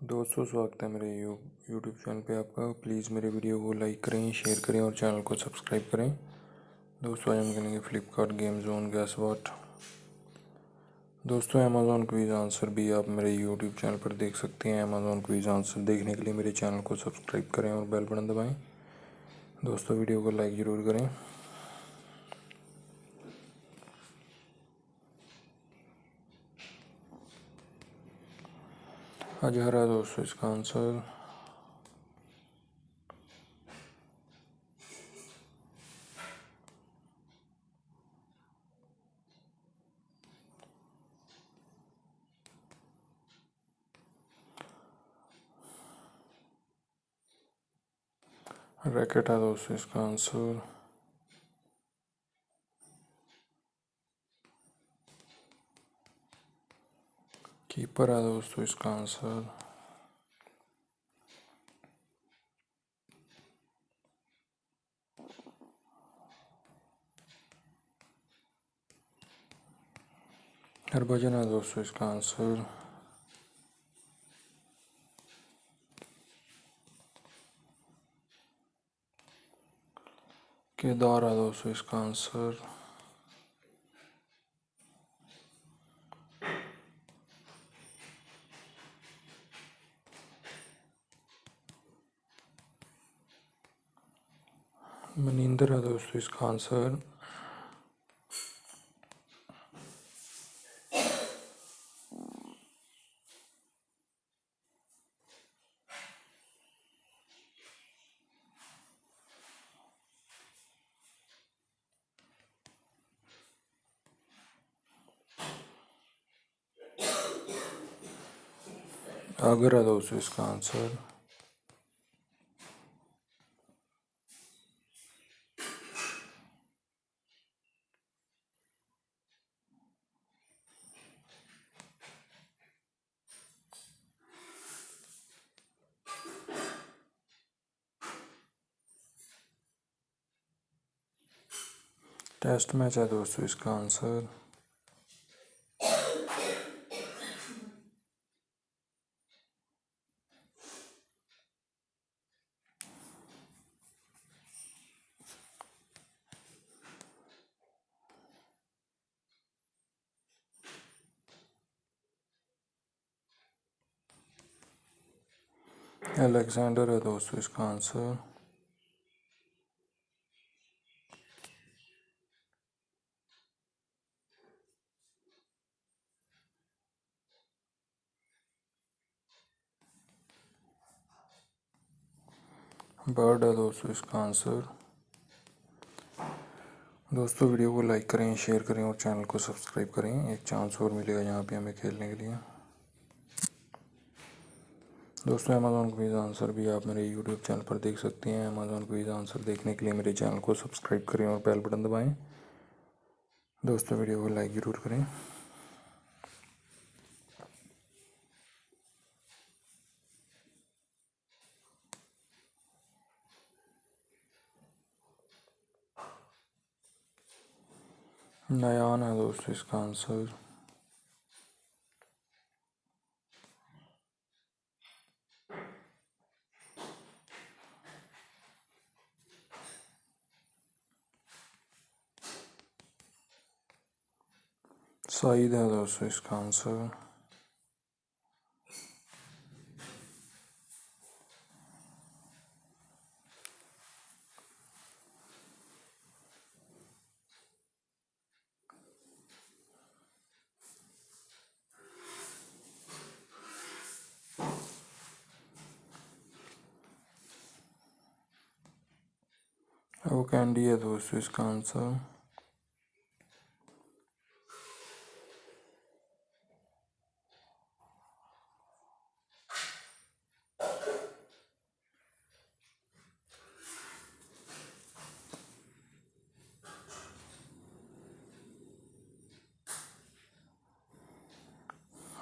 दोस्तों, स्वागत है मेरे यूट्यूब चैनल पे आपका। प्लीज़ मेरे वीडियो को लाइक करें, शेयर करें और चैनल को सब्सक्राइब करें। दोस्तों, आज हम खेलेंगे Flipkart game zone gas what. दोस्तों, अमेज़ॉन क्विज आंसर भी आप मेरे यूट्यूब चैनल पर देख सकते हैं। अमेज़ॉन क्विज आंसर देखने के लिए मेरे चैनल को सब्सक्राइब करें और बेल बटन दबाएँ। दोस्तों, वीडियो को लाइक ज़रूर करें। आज हरा दोस्तों इसका आंसर। रैकेट है दोस्तों इसका आंसर। कीपर है दोस्तों इसका आंसर। हरभजन है दोस्तों इसका आंसर। केदार है दोस्तों इसका आंसर। मनिंदर है दोस्तों इसका आंसर। अगर है दोस्तों इसका आंसर। टेस्ट मैच है दोस्तों इसका आंसर। अलेक्जेंडर है दोस्तों इसका आंसर। बर्ड है दोस्तों इसका आंसर। दोस्तों, वीडियो को लाइक करें, शेयर करें और चैनल को सब्सक्राइब करें। एक चांस और मिलेगा यहाँ पे हमें खेलने के लिए। दोस्तों, अमेज़ॉन क्विज आंसर भी आप मेरे यूट्यूब चैनल पर देख सकते हैं। अमेज़ॉन क्विज आंसर देखने के लिए मेरे चैनल को सब्सक्राइब करें और बेल बटन दबाएं। दोस्तों, वीडियो को लाइक ज़रूर करें। नयान है दोस्तों इसका आंसर। सईद है दोस्तों इसका आंसर। वो कैंडी है दोस्तों इसका आंसर।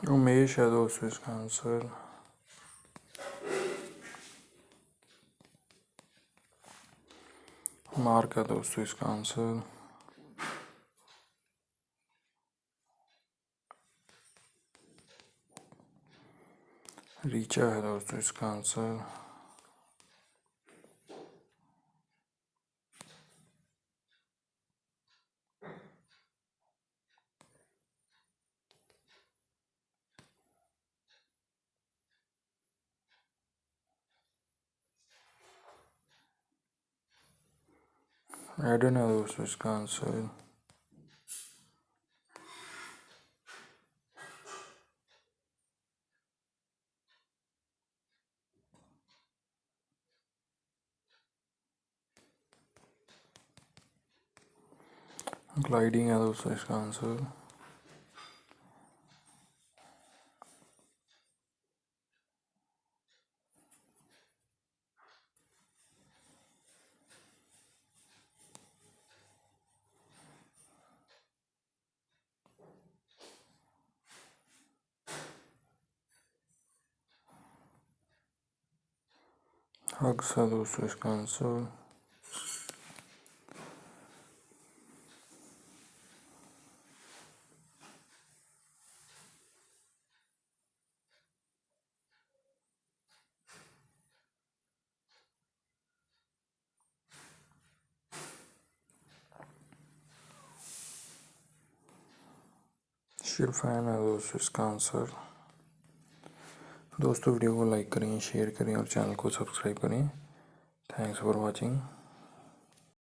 उमेश है दोस्तों इसका आंसर। मार्क है दोस्तों इसका आंसर। रीचा है दोस्तों इसका आंसर। एडन है दोस्तों इसका आंसर। ग्लाइडिंग है दोस्तों इसका आंसर। हग्स है दोस्तों इसका आंसर। शिरफैन है दोस्तों इसका आंसर। दोस्तों वीडियो को लाइक करें, शेयर करें और चैनल को सब्सक्राइब करें। Thanks for watching.